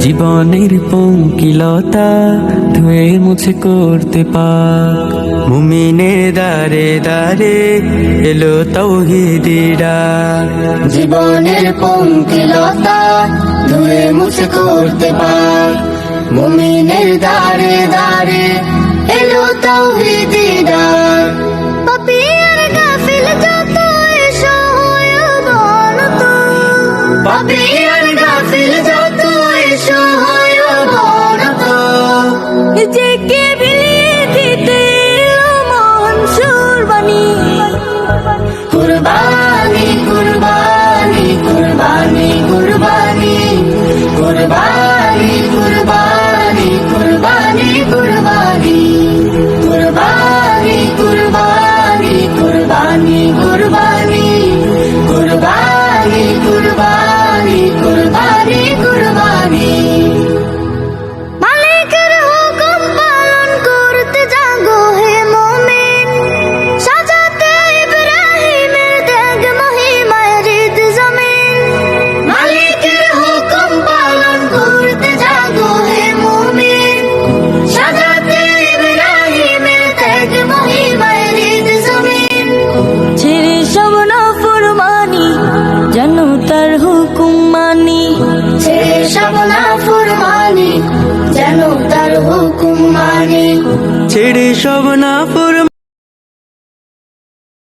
জীবনের পঙ্কিলতা ধুয়ে মুছে করতে পাক, মুমিনের দারে দারে এলো তাওহীদের ডাক। জীবনের পঙ্কিলতা ধুয়ে মুছে করতে পাক, মুমিনের দারে দারে এলো তাওহীদের ডাক। পাপী আর গাফিল যত এসো হয়ে অবনত, পাপী আর গাফিল যত এসো হয়ে অবনত, নিজেকে বিলিয়ে দিতে এলো মহান সুরবানী। কুরবানি কুরবানি কুরবানি কুরবানি কুরবানি কুরবানি কুরবানি কুরবানি কুরবানি কুরবানি কুরবানি কুরবানি কুরবানি কুরবানি কুরবানি কুরবানি। মালিকের হুকুম পালন করতে জাগো হে মুমিন, সাজাতে ইব্রাহিমের দেগ মহিমায় হৃদ জমিন। মালিকের হুকুম পালন করতে জাগো হে মুমিন, সাজাতে ইব্রাহিমের দেগ মহিমায় হৃদ জমিন। ছেড়ে সব নাফরমানি যেন তার হুকুম মানি, ছেড়ে সব নাফরমানি যেন তার হুকুম মানি, ছেড়ে সব নাফরমানি